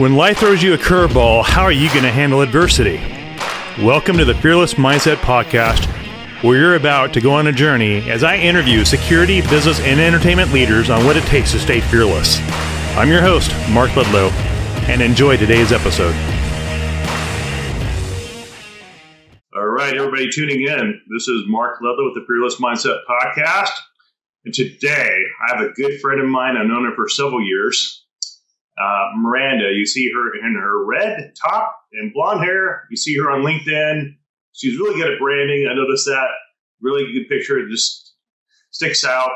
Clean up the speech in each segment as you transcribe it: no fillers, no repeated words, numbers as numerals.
When life throws you a curveball, how are you going to handle adversity? Welcome to the Fearless Mindset Podcast, where you're about to go on a journey as I interview security, business, and entertainment leaders on what it takes to stay fearless. I'm your host, Mark Ludlow, and enjoy today's episode. All right, everybody tuning in. This is Mark Ludlow with the Fearless Mindset Podcast. And today, I have a good friend of mine. I've known her for several years. Miranda, you see her in her red top and blonde hair. You see her on LinkedIn. She's really good at branding. I noticed that. Really good picture. It just sticks out.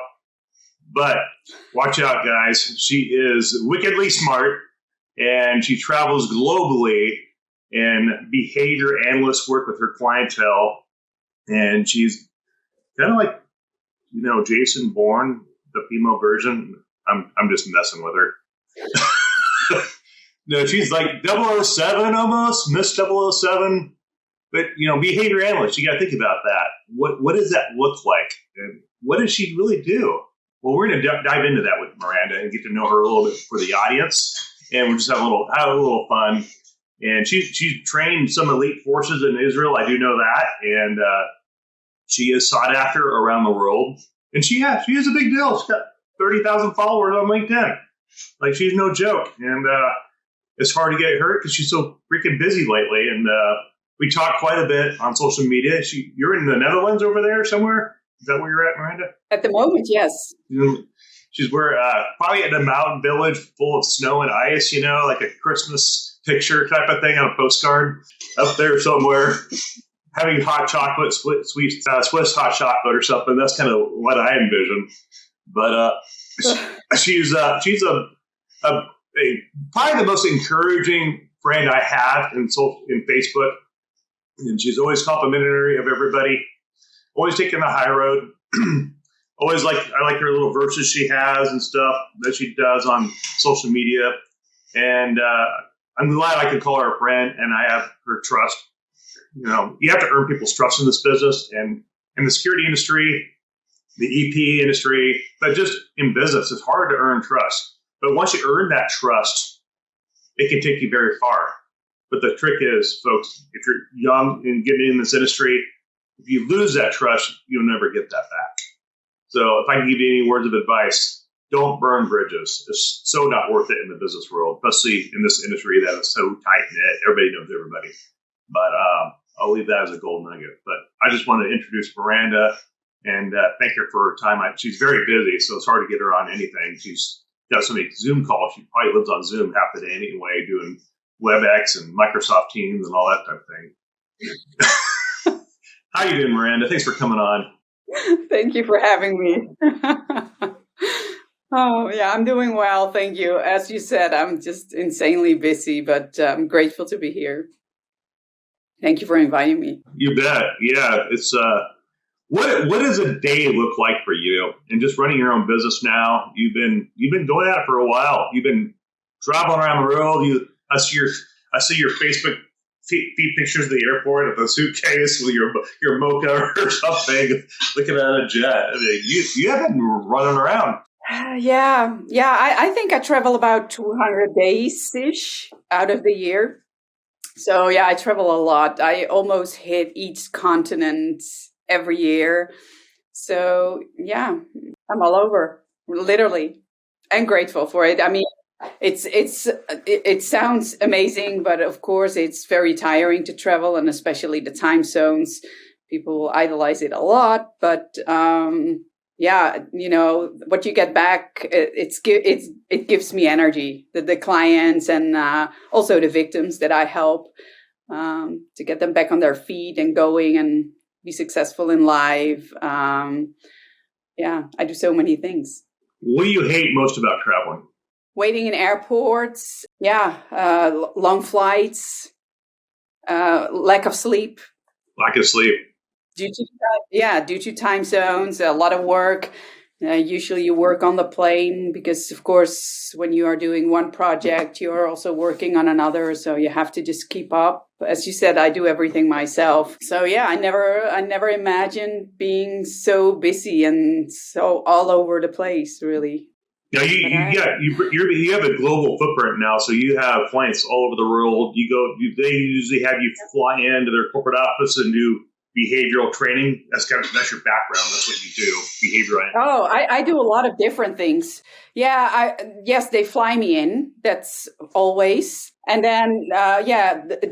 But watch out, guys. She is wickedly smart, and she travels globally in behavior analyst work with her clientele. And she's kind of like, Jason Bourne, the female version. I'm just messing with her. No, she's like 007 almost, Miss 007. But, behavior analyst, you got to think about that. What does that look like? And what does she really do? Well, we're going to dive into that with Miranda and get to know her a little bit for the audience. And we'll just have a little fun. And she's trained some elite forces in Israel. I do know that. And she is sought after around the world. And she is a big deal. She's got 30,000 followers on LinkedIn. Like, she's no joke. And it's hard to get her because she's so freaking busy lately. And we talk quite a bit on social media. You're in the Netherlands over there somewhere? Is that where you're at, Miranda? At the moment, yes. She's probably in a mountain village full of snow and ice, like a Christmas picture type of thing on a postcard up there somewhere, having hot chocolate, Swiss hot chocolate or something. That's kind of what I envision. But she's probably the most encouraging friend I have in Facebook, and she's always complimentary of everybody, always taking the high road. I like her little verses she has and stuff that she does on social media, and I'm glad I could call her a friend, and I have her trust. You have to earn people's trust in this business, and in the security industry, the EP industry, but just in business, it's hard to earn trust. But once you earn that trust, it can take you very far. But the trick is, folks, if you're young and getting in this industry, if you lose that trust, you'll never get that back. So if I can give you any words of advice, don't burn bridges. It's so not worth it in the business world, especially in this industry that is so tight-knit. Everybody knows everybody. But I'll leave that as a gold nugget. But I just want to introduce Miranda and thank her for her time. She's very busy, so it's hard to get her on anything. She's got so many Zoom calls. She probably lives on Zoom half the day anyway, doing WebEx and Microsoft Teams and all that type of thing. How you doing, Miranda? Thanks for coming on. Thank you for having me. Oh, yeah, I'm doing well. Thank you. As you said, I'm just insanely busy, but I'm grateful to be here. Thank you for inviting me. You bet. Yeah, it's what does a day look like for you? And just running your own business now, you've been going at it for a while. You've been traveling around the world. I see your Facebook feed pictures of the airport with a suitcase with your mocha or something, looking at a jet. I mean, you have been running around. Yeah. I think I travel about 200 days-ish out of the year. So yeah, I travel a lot. I almost hit each continent every year. So yeah, I'm all over, literally. I'm grateful for it. I mean, it sounds amazing, but of course it's very tiring to travel, and especially the time zones. People idolize it a lot, but what you get back, it gives me energy. The clients and also the victims that I help to get them back on their feet and going and be successful in life. I do so many things. What do you hate most about traveling? Waiting in airports. Long flights. Lack of sleep. Lack of sleep. Due to time zones, a lot of work. Usually you work on the plane because, of course, when you are doing one project, you're also working on another. So you have to just keep up. As you said, I do everything myself. So yeah, I never imagined being so busy and so all over the place, really. Now you have a global footprint now, so you have clients all over the world. They usually have you fly into their corporate office and do behavioral training. That's your background. That's what you do, behavioral. Oh, I do a lot of different things. Yeah, yes, they fly me in. That's always. And then,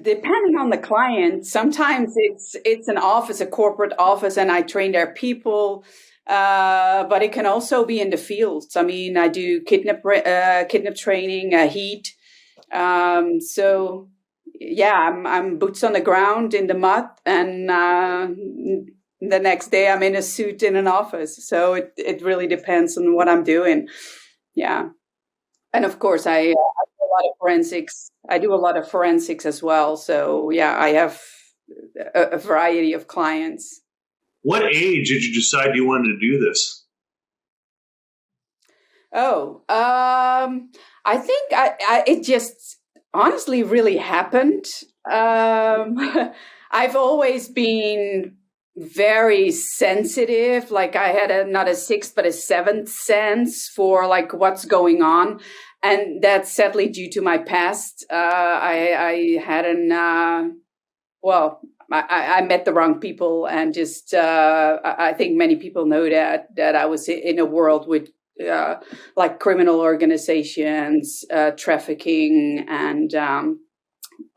depending on the client, sometimes it's an office, a corporate office, and I train their people. But it can also be in the fields. I mean, I do kidnap training, heat. So yeah, I'm boots on the ground in the mud, and the next day I'm in a suit in an office. So it really depends on what I'm doing. Yeah, and of course I do a lot of forensics. I do a lot of forensics as well. So yeah, I have a variety of clients. What age did you decide you wanted to do this? Oh, I think it just honestly really happened. I've always been very sensitive. Like I had not a sixth, but a seventh sense for like what's going on. And that's sadly due to my past. I had I met the wrong people, and just I think many people know that I was in a world with like criminal organizations, trafficking, and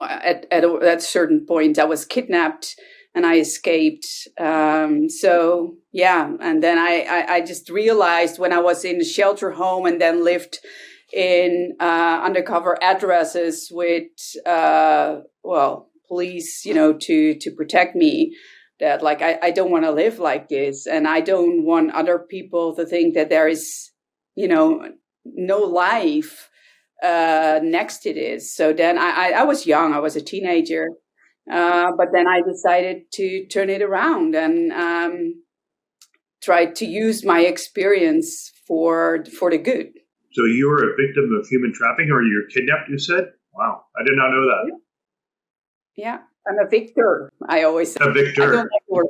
at a certain point I was kidnapped and I escaped. So yeah, and then I just realized when I was in a shelter home and then lived in undercover addresses with police, to protect me, that like I don't want to live like this, and I don't want other people to think that there is no life next to this. So then I was young, I was a teenager, but then I decided to turn it around and try to use my experience for the good. So you were a victim of human trafficking, or you were kidnapped, you said? Wow, I did not know that. Yeah, I'm a victor, I always say. A victor. I don't like the word.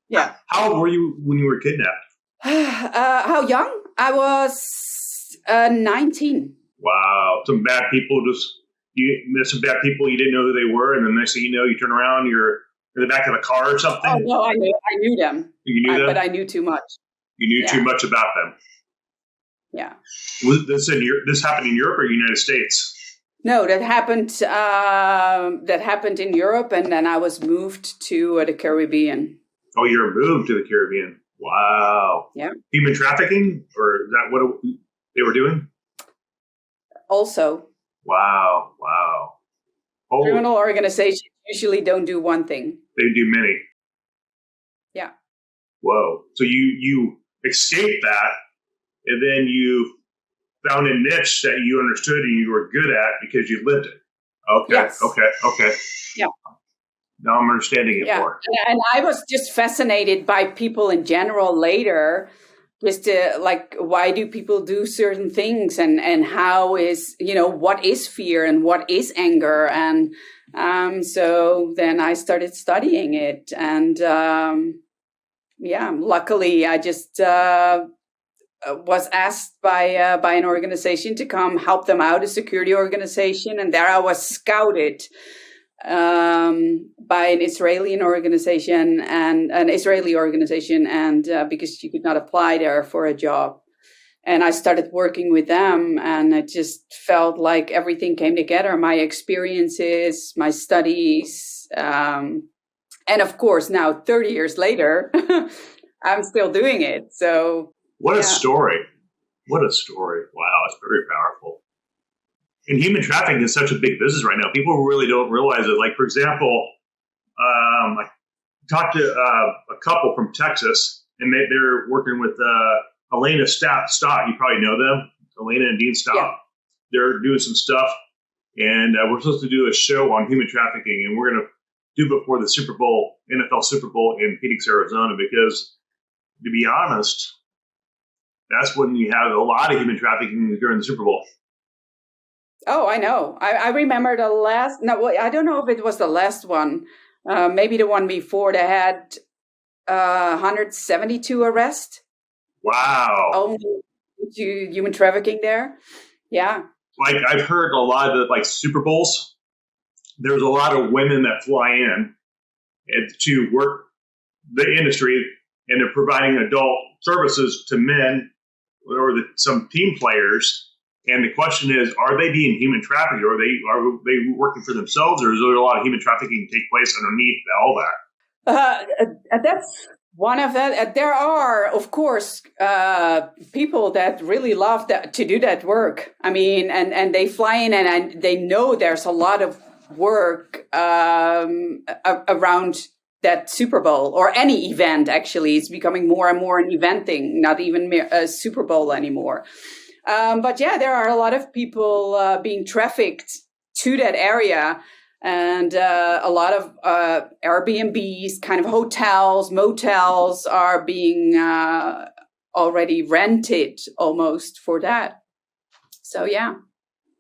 Yeah. How old were you when you were kidnapped? How young? I was 19. Wow, some bad people you met some bad people, you didn't know who they were, and the next thing you know, you turn around, you're in the back of a car or something? Oh, no, I knew them. You knew them? But I knew too much. You knew too much about them? Yeah. Was this happened in Europe or United States? No, that happened in Europe, and then I was moved to the Caribbean. Oh, you were moved to the Caribbean. Wow. Yeah. Human trafficking, or is that what they were doing? Also. Wow. Oh. Criminal organizations usually don't do one thing. They do many. Yeah. Whoa. So you escaped that, and then you found a niche that you understood and you were good at because you lived it. Okay. Yes. Okay. Yeah. Now I'm understanding it more. And I was just fascinated by people in general later, just like, why do people do certain things, and how is, what is fear and what is anger? And so then I started studying it, and luckily I just was asked by an organization to come help them out, a security organization, and there I was scouted by an Israeli organization, and because you could not apply there for a job, and I started working with them, and it just felt like everything came together: my experiences, my studies, and of course now 30 years later I'm still doing it. So what a story. Wow, it's very powerful. And human trafficking is such a big business right now. People really don't realize it. Like, for example, I talked to a couple from Texas, and they're working with Elena Stott. You probably know them, Elena and Dean Stott. Yeah. They're doing some stuff, and we're supposed to do a show on human trafficking, and we're going to do before the Super Bowl, NFL Super Bowl in Phoenix, Arizona, because to be honest, that's when you have a lot of human trafficking during the Super Bowl. Oh, I know. I remember the last. No, I don't know if it was the last one. Maybe the one before. They had 172 arrests. Wow. to human trafficking there. Yeah. Like I've heard a lot of the like Super Bowls. There's a lot of women that fly in to work the industry, and they're providing adult services to men or some team players. And the question is, are they being human trafficked, or are they working for themselves, or is there a lot of human trafficking take place underneath all that? That's one of that. There are, of course, people that really love to do that work. I mean, and they fly in and they know there's a lot of work around that Super Bowl or any event. Actually, it's becoming more and more an event thing, not even a Super Bowl anymore. But yeah, there are a lot of people being trafficked to that area. And a lot of Airbnbs, kind of hotels, motels are being already rented almost for that. So, yeah.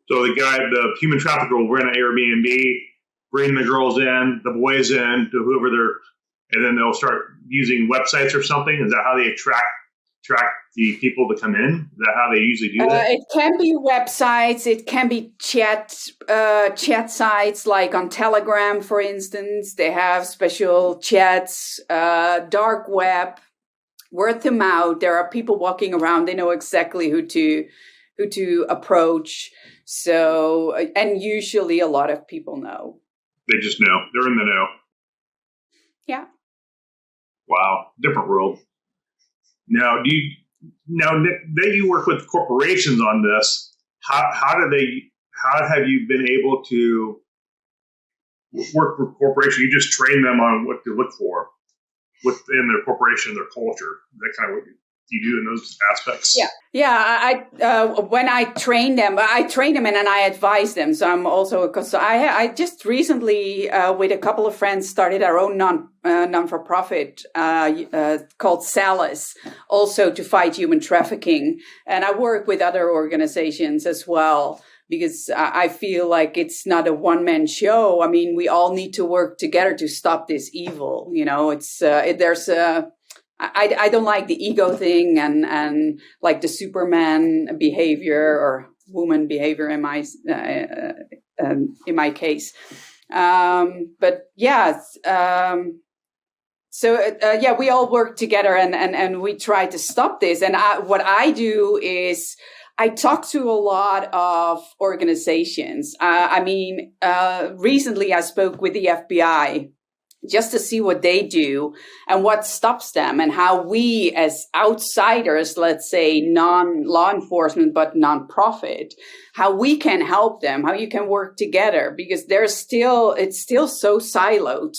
So the human trafficker will rent an Airbnb, bring the girls in, the boys in, to whoever and then they'll start using websites or something. Is that how they attract the people to come in? Is that how they usually do that? It can be websites. It can be chat sites, like on Telegram, for instance. They have special chats, dark web, word of mouth. There are people walking around. They know exactly who to approach. So, and usually a lot of people know. They just know. They're in the know. Yeah. Wow. Different world. Now, that you work with corporations on this, how have you been able to work with corporations? You just train them on what to look for within their corporation, their culture. That kind of what you do in those aspects. Yeah. When I train them and then I advise them. So I'm also, because I just recently with a couple of friends started our own non-for-profit called Analyst, also to fight human trafficking. And I work with other organizations as well, because I feel like it's not a one-man show. I mean, we all need to work together to stop this evil. You know, I don't like the ego thing and like the Superman behavior or woman behavior in my case. But yeah, we all work together and we try to stop this. And what I do is I talk to a lot of organizations. Recently I spoke with the FBI just to see what they do and what stops them, and how we as outsiders, let's say non-law enforcement but non-profit, how we can help them, how you can work together, because it's still so siloed.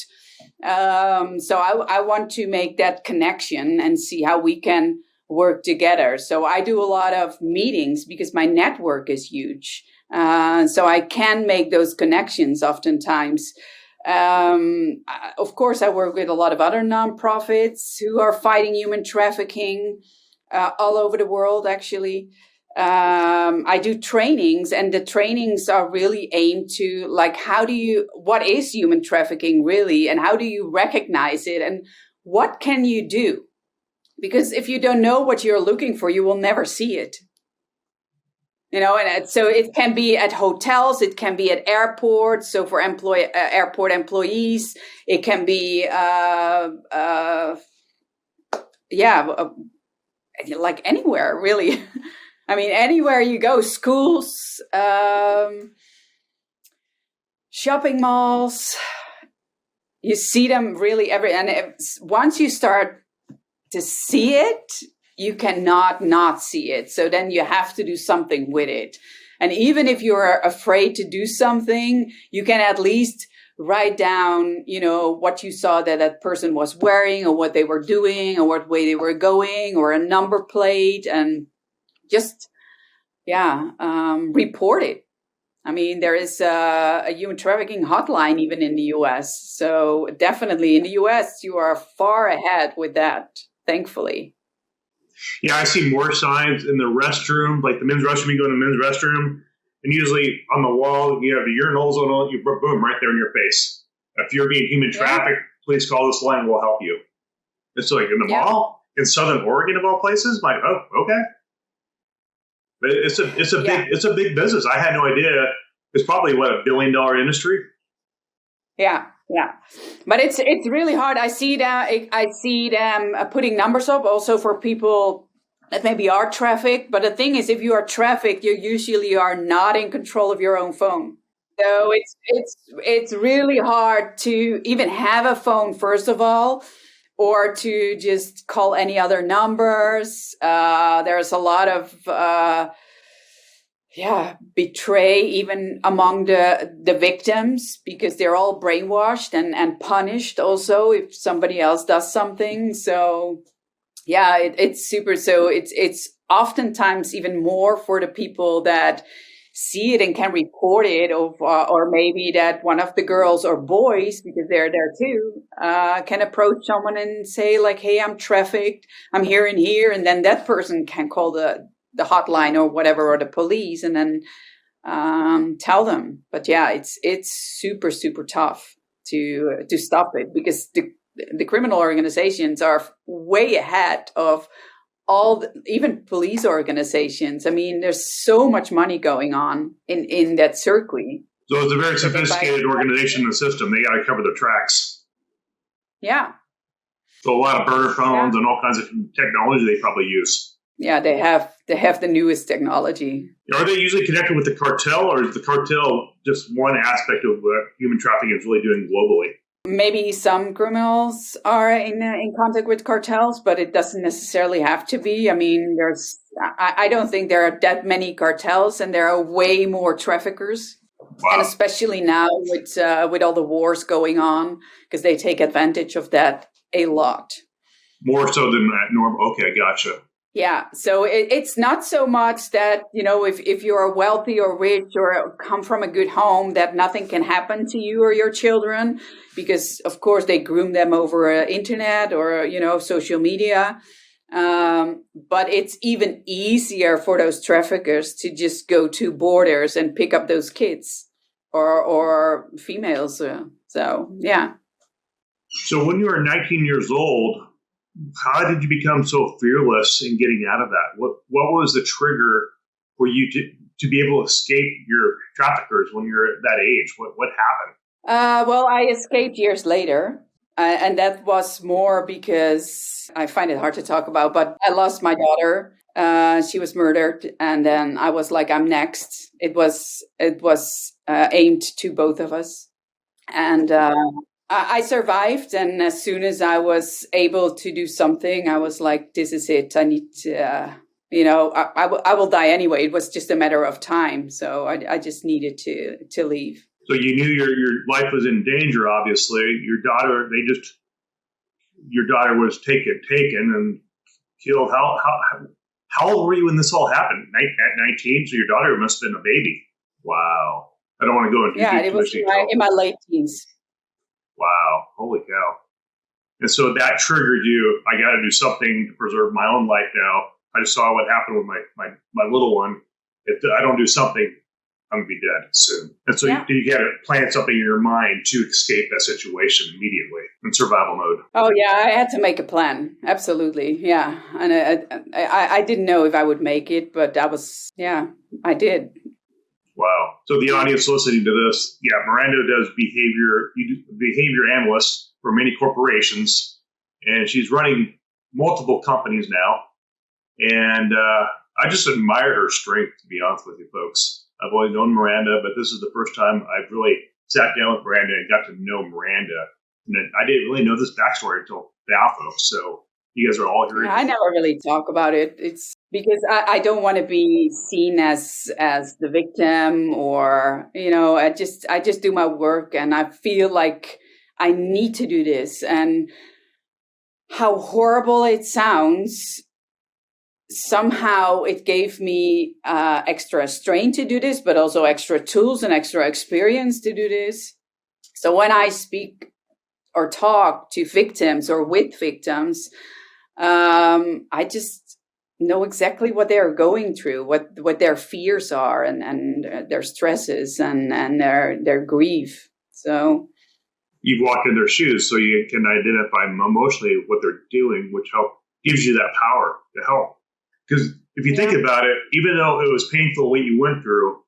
So I want to make that connection and see how we can work together. So I do a lot of meetings because my network is huge. So I can make those connections oftentimes. Of course, I work with a lot of other nonprofits who are fighting human trafficking all over the world, actually. I do trainings, and the trainings are really aimed to, like, what is human trafficking really, and how do you recognize it, and what can you do? Because if you don't know what you're looking for, you will never see it. You know, and so it can be at hotels, it can be at airports. So for airport employees, it can be, like anywhere, really. I mean, anywhere you go, schools, shopping malls, you see them really once you start to see it, you cannot not see it. So then you have to do something with it. And even if you're afraid to do something, you can at least write down, what you saw that person was wearing, or what they were doing, or what way they were going, or a number plate, and just, report it. I mean, there is a human trafficking hotline even in the US. So definitely in the US, you are far ahead with that, thankfully. Yeah, I see more signs in the restroom, like the men's restroom. You go in the men's restroom, and usually on the wall, you have the urinals on all, boom, right there in your face. If you're being human trafficked, please call this line, we'll help you. It's like in the mall, in Southern Oregon of all places, like, oh, okay. But it's a big business. I had no idea. It's probably $1 billion industry. Yeah, yeah, but it's really hard. I see them putting numbers up also for people that maybe are trafficked. But the thing is, if you are trafficked, you usually are not in control of your own phone. So it's really hard to even have a phone, first of all, or to just call any other numbers. There's a lot of betray even among the victims, because they're all brainwashed and punished also if somebody else does something. So yeah, it's super. So it's oftentimes even more for the people that see it and can report it, or maybe that one of the girls or boys, because they're there too, can approach someone and say like, hey, I'm trafficked, I'm here and here, and then that person can call the hotline or whatever, or the police, and then tell them. But yeah, it's super, super tough to stop it, because the criminal organizations are way ahead of even police organizations. I mean, there's so much money going on in that circuit. So it's a very sophisticated organization in the system. They got to cover their tracks. Yeah. So a lot of burner phones and all kinds of technology they probably use. Yeah, they have the newest technology. Are they usually connected with the cartel, or is the cartel just one aspect of what human trafficking is really doing globally? Maybe some criminals are in contact with cartels, but it doesn't necessarily have to be. I mean, I don't think there are that many cartels, and there are way more traffickers. Wow. And especially now with all the wars going on, because they take advantage of that a lot. More so than normal. Okay, gotcha. Yeah, so it's not so much that, if you're wealthy or rich or come from a good home, that nothing can happen to you or your children, because, of course, they groom them over internet or, social media. But it's even easier for those traffickers to just go to borders and pick up those kids or females. So, yeah. So when you were 19 years old, how did you become so fearless in getting out of that? What was the trigger for you to be able to escape your traffickers when you're at that age? What happened? Well, I escaped years later, and that was more because I find it hard to talk about, but I lost my daughter. She was murdered, and then I was like, I'm next. It was aimed to both of us, and I survived, and as soon as I was able to do something, I was like, this is it. I need to, I will die anyway. It was just a matter of time. So I just needed to leave. So you knew your life was in danger, obviously. Your daughter was taken and killed. How old were you when this all happened? At 19? So your daughter must have been a baby. Wow. I don't want to go into detail. Yeah, it was in my late teens. Wow. Holy cow. And so that triggered you. I got to do something to preserve my own life now. I just saw what happened with my little one. If I don't do something, I'm going to be dead soon. And so you got to plan something in your mind to escape that situation immediately in survival mode. Oh, yeah. I had to make a plan. Absolutely. Yeah. And I didn't know if I would make it, but I did. Wow. So the audience listening to this, Miranda does behavior analyst for many corporations, and she's running multiple companies now. And I just admire her strength, to be honest with you folks. I've always known Miranda, but this is the first time I've really sat down with Miranda and got to know Miranda. And I didn't really know this backstory until now, folks. So you guys are all here. I never really talk about it. It's because I don't want to be seen as the victim, or I just do my work, and I feel like I need to do this. And how horrible it sounds, somehow it gave me extra strain to do this, but also extra tools and extra experience to do this. So when I speak or talk to victims or with victims, I just know exactly what they're going through, what their fears are, and their stresses and their grief. So you've walked in their shoes, so you can identify emotionally what they're doing, which gives you that power to help. Because if you think about it, even though it was painful what you went through,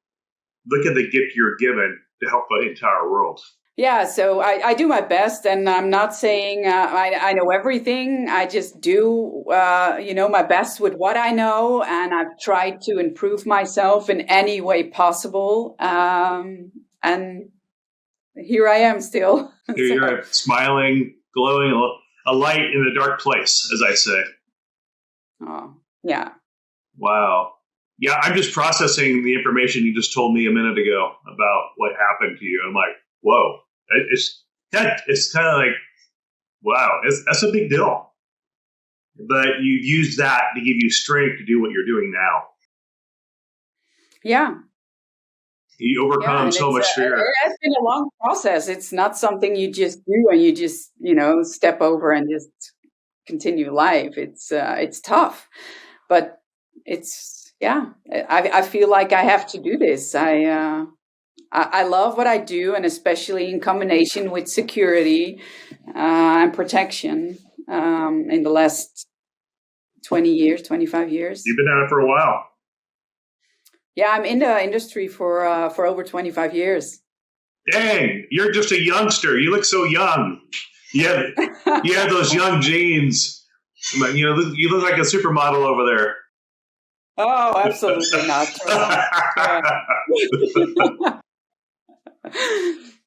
look at the gift you're given to help the entire world. Yeah, so I do my best, and I'm not saying I know everything. I just do, my best with what I know, and I've tried to improve myself in any way possible. And here I am still. Here you're smiling, glowing, a light in a dark place, as I say. Oh, yeah. Wow. Yeah, I'm just processing the information you just told me a minute ago about what happened to you. I'm like, whoa. It's kind of like, wow, that's a big deal. But you've used that to give you strength to do what you're doing now. Yeah. You overcome so much fear. It has been a long process. It's not something you just do and you just, step over and just continue life. It's tough, but I feel like I have to do this. I love what I do, and especially in combination with security and protection in the last 20 years, 25 years. You've been at it for a while. Yeah, I'm in the industry for over 25 years. Dang, you're just a youngster. You look so young. You have those young genes. You look like a supermodel over there. Oh, absolutely not.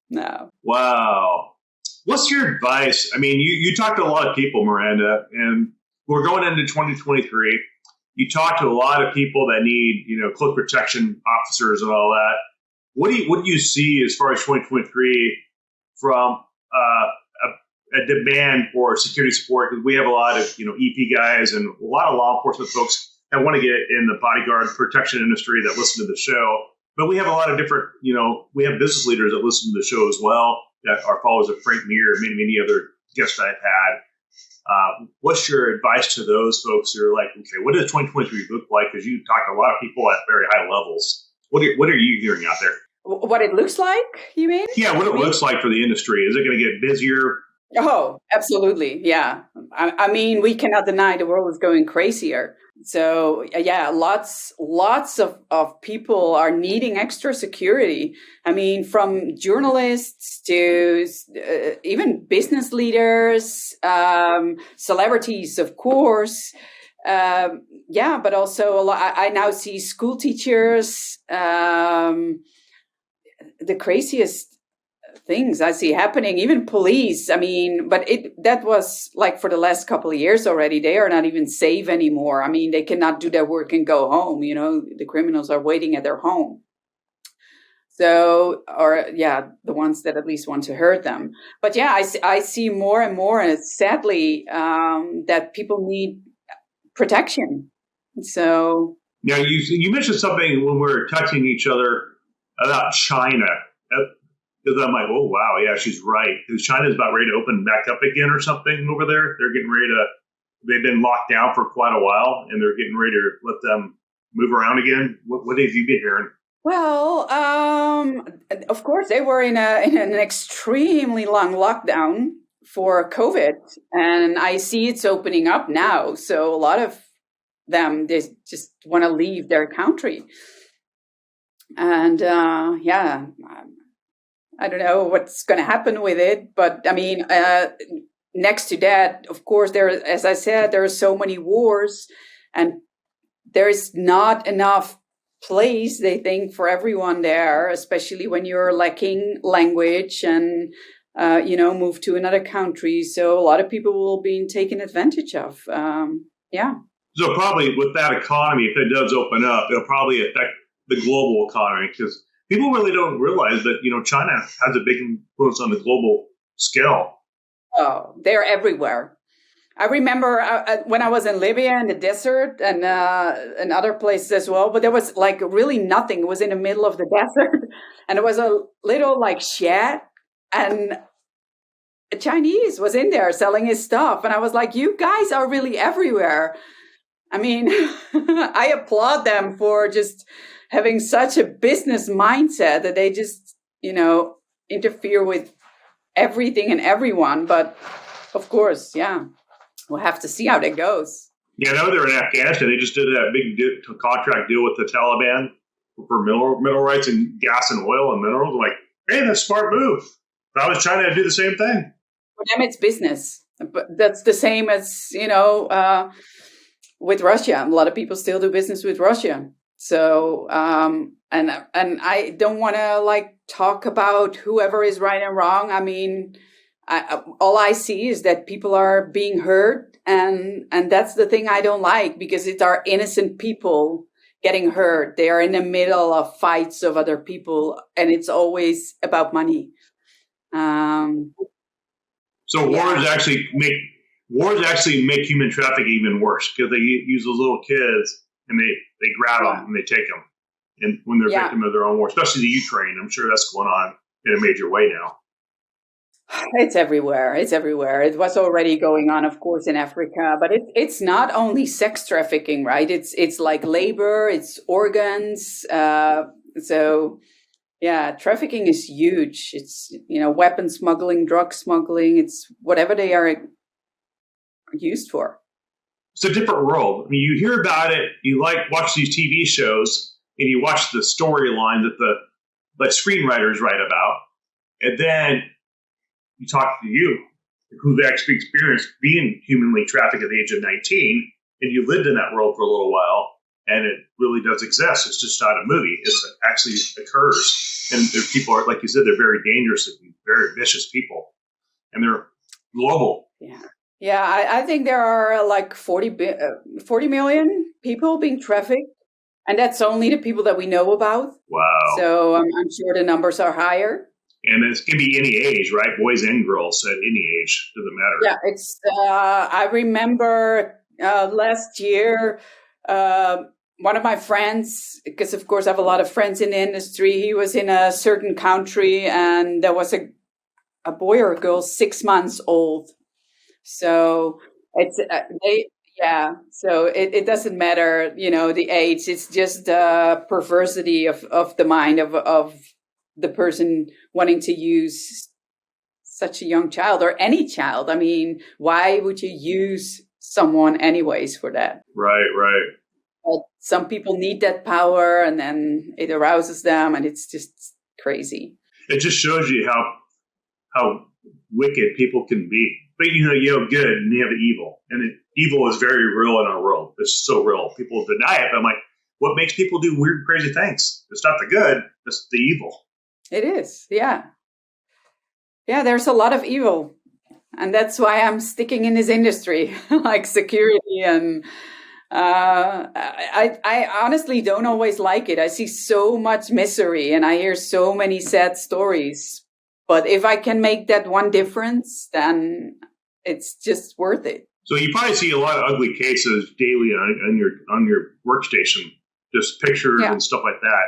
No. Wow. What's your advice? I mean, you talk to a lot of people, Miranda, and we're going into 2023. You talk to a lot of people that need, close protection officers and all that. What do you see as far as 2023 from a demand for security support? Because we have a lot of EP guys and a lot of law enforcement folks that want to get in the bodyguard protection industry that listen to the show. But we have a lot of different, we have business leaders that listen to the show as well, that are followers of Frank Muir and many other guests I've had. What's your advice to those folks who are like, okay, what does 2023 look like? Because you talk to a lot of people at very high levels. What are you hearing out there? What it looks like, you mean? Yeah, what it looks like for the industry. Is it going to get busier? Oh, absolutely. Yeah. I mean, we cannot deny the world is going crazier. So yeah, lots of people are needing extra security. I mean, from journalists to even business leaders, celebrities, of course. But also a lot. I now see school teachers. The craziest things I see happening, even police. I mean, but that was like for the last couple of years already. They are not even safe anymore. I mean, they cannot do their work and go home. The criminals are waiting at their home. So, the ones that at least want to hurt them. But yeah, I see more and more, and sadly, that people need protection. So. Now, you mentioned something when we were touching each other about China. Because I'm like, oh, wow, yeah, she's right. Because China's about ready to open back up again or something over there. They're getting ready to, they've been locked down for quite a while, and they're getting ready to let them move around again. What have you been hearing? Well, of course, they were in an extremely long lockdown for COVID, and I see it's opening up now. So a lot of them, they just want to leave their country. And I don't know what's going to happen with it, but I mean, next to that, of course, as I said, there are so many wars, and there's not enough place, they think, for everyone there, especially when you're lacking language and, move to another country. So a lot of people will be taken advantage of. So probably with that economy, if it does open up, it'll probably affect the global economy, because people really don't realize that, China has a big influence on the global scale. Oh, they're everywhere. I remember when I was in Libya in the desert and other places as well, but there was like really nothing. It was in the middle of the desert, and it was a little like shed, and a Chinese was in there selling his stuff. And I was like, you guys are really everywhere. I mean, I applaud them for just having such a business mindset that they just, interfere with everything and everyone. But of course, yeah, we'll have to see how that goes. Yeah, I know they're in Afghanistan. They just did that big contract deal with the Taliban for mineral rights and gas and oil and minerals. I'm like, hey, that's a smart move. But I was trying to do the same thing. For them, it's business. But that's the same as, with Russia. A lot of people still do business with Russia. So, and I don't want to talk about whoever is right and wrong. I mean, all I see is that people are being hurt, and that's the thing I don't like, because it's our innocent people getting hurt. They are in the middle of fights of other people, and it's always about money. So wars actually make human trafficking even worse, because they use those little kids and they grab them and they take them, and when they're victim of their own war, especially the Ukraine. I'm sure that's going on in a major way now. It's everywhere. It's everywhere. It was already going on, of course, in Africa, but it's not only sex trafficking, right? It's like labor, it's organs. So yeah, trafficking is huge. It's, weapon smuggling, drug smuggling. It's whatever they are used for. It's a different world. I mean, you hear about it, you watch these TV shows, and you watch the storyline that the screenwriters write about, and then you talk to you, who've actually experienced being humanly trafficked at the age of 19, and you lived in that world for a little while, and it really does exist. It's just not a movie. It actually occurs. And people are, like you said, they're very dangerous and very vicious people, and they're global. Yeah. Yeah, I think there are like 40 million people being trafficked, and that's only the people that we know about. Wow. So I'm sure the numbers are higher. And it can be any age, right? Boys and girls at any age. Doesn't matter. Yeah, it's. I remember last year, one of my friends, because of course I have a lot of friends in the industry, he was in a certain country, and there was a boy or a girl 6 months old. So it's So it doesn't matter, the age. It's just the perversity of the mind of the person wanting to use such a young child, or any child. I mean, why would you use someone anyways for that? Right. But some people need that power, and then it arouses them, and it's just crazy. It just shows you how wicked people can be. But you have good and you have evil, and evil is very real in our world. It's so real. People deny it. But I'm like, what makes people do weird, crazy things? It's not the good. It's the evil. It is, yeah. Yeah, there's a lot of evil. And that's why I'm sticking in this industry, like security. And I honestly don't always like it. I see so much misery, and I hear so many sad stories. But if I can make that one difference, then it's just worth it. So you probably see a lot of ugly cases daily on your workstation, just pictures and stuff like that.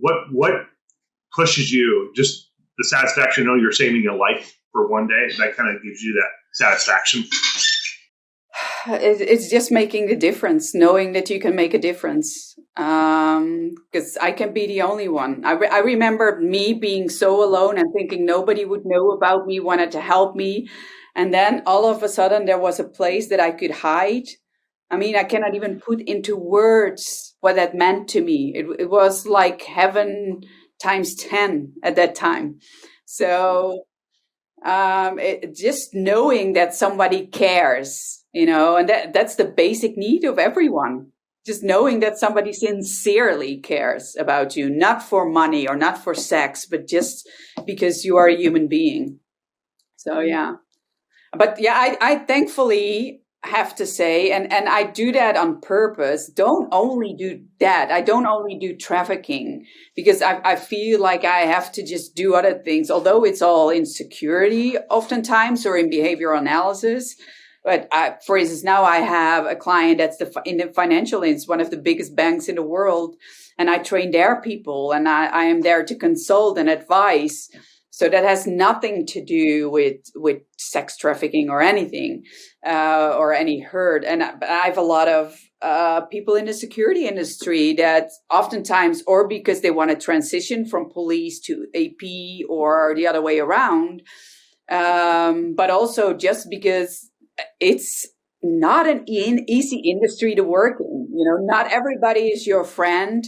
What pushes you? Just the satisfaction of knowing you're saving a life for one day? That kind of gives you that satisfaction? It's just making the difference, knowing that you can make a difference. Because I can be the only one. I remember me being so alone and thinking nobody would know about me, wanted to help me. And then all of a sudden there was a place that I could hide. I mean, I cannot even put into words what that meant to me. It was like heaven times 10 at that time. So just knowing that somebody cares, and that's the basic need of everyone. Just knowing that somebody sincerely cares about you, not for money or not for sex, but just because you are a human being. So, yeah. But yeah, I thankfully have to say, and I do that on purpose. Don't only do that. I don't only do trafficking because I feel like I have to just do other things, although it's all in security oftentimes or in behavioral analysis. But for instance, now I have a client that's in the financial, it's one of the biggest banks in the world, and I train their people, and I am there to consult and advise. So that has nothing to do with sex trafficking or anything, or any hurt. And I have a lot of people in the security industry that oftentimes, or because they want to transition from police to AP or the other way around, but also just because it's not an easy industry to work in. Not everybody is your friend.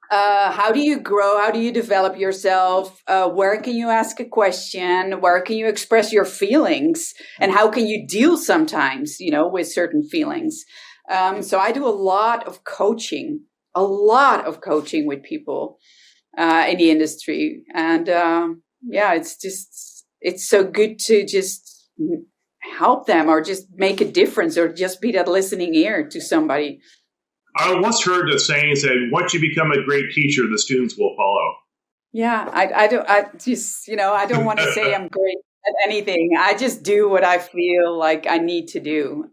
How do you grow? How do you develop yourself? Where can you ask a question? Where can you express your feelings? And how can you deal sometimes, with certain feelings? So I do a lot of coaching with people in the industry. And it's so good to just help them or just make a difference or just be that listening ear to somebody. I once heard the saying said, once you become a great teacher, the students will follow. Yeah, I don't want to say I'm great at anything. I just do what I feel like I need to do.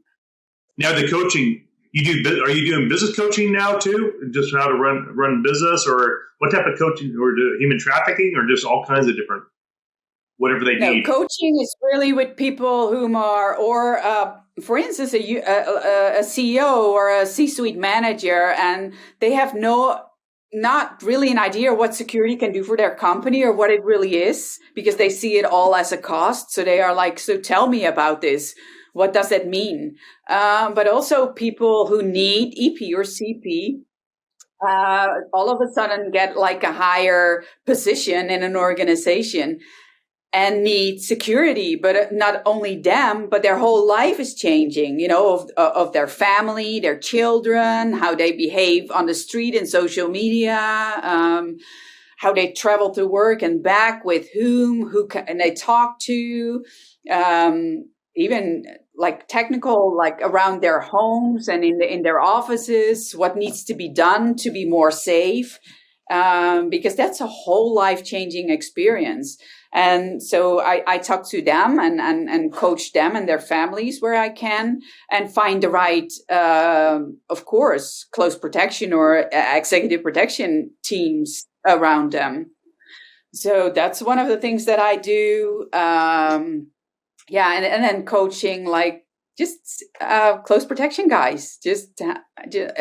Now the coaching, are you doing business coaching now too? Just how to run business, or what type of coaching, or human trafficking, or just all kinds of different, whatever they need? Coaching is really with people whom are, or for instance, a CEO or a C-suite manager, and they have not really an idea what security can do for their company or what it really is, because they see it all as a cost. So they are like, so tell me about this. What does that mean? But also people who need EP or CP, all of a sudden get like a higher position in an organization and need security, but not only them, but their whole life is changing, of their family, their children, how they behave on the street and social media, how they travel to work and back, with who can they talk to, even like technical, like around their homes and in their offices, what needs to be done to be more safe, because that's a whole life-changing experience. And so I talk to them and coach them and their families where I can, and find the right, of course, close protection or executive protection teams around them. So that's one of the things that I do. And then coaching, like just close protection guys. Just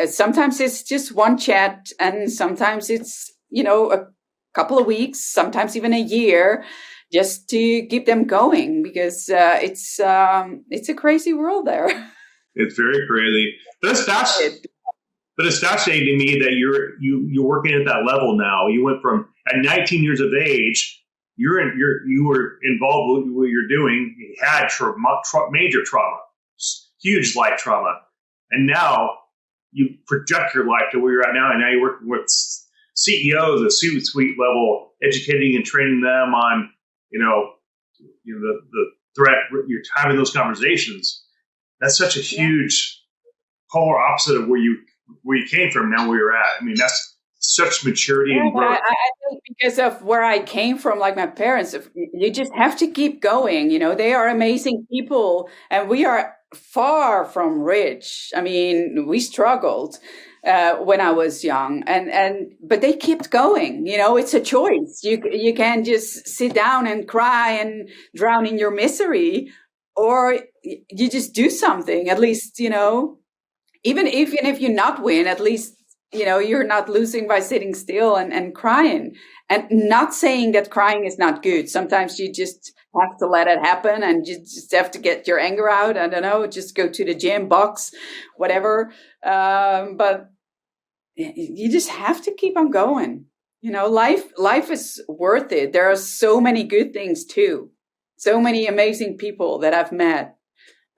sometimes it's just one chat, and sometimes it's a couple of weeks, sometimes even a year, just to keep them going, because it's a crazy world there. It's very crazy, but it's fascinating to me that you're working at that level now. You went from at 19 years of age, you were involved with what you're doing. You had major trauma, huge life trauma, and now you project your life to where you're at now, and now you're working with CEOs at C-suite level, educating and training them on, the threat. You're having those conversations. That's such a huge polar opposite of where you came from. Now where you're at. I mean, that's such maturity and growth. I think because of where I came from, like my parents, you just have to keep going. They are amazing people, and we are far from rich. I mean, we struggled when I was young, but they kept going. It's a choice. You can't just sit down and cry and drown in your misery, or you just do something. At least, even if you not win, at least you're not losing by sitting still and crying. And not saying that crying is not good. Sometimes you just have to let it happen, and you just have to get your anger out. I don't know, just go to the gym, box, whatever. But you just have to keep on going. Life is worth it. There are so many good things too. So many amazing people that I've met.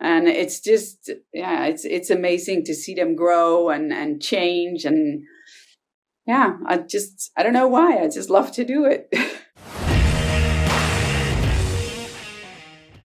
And it's just, it's amazing to see them grow and change. And I don't know why. I just love to do it.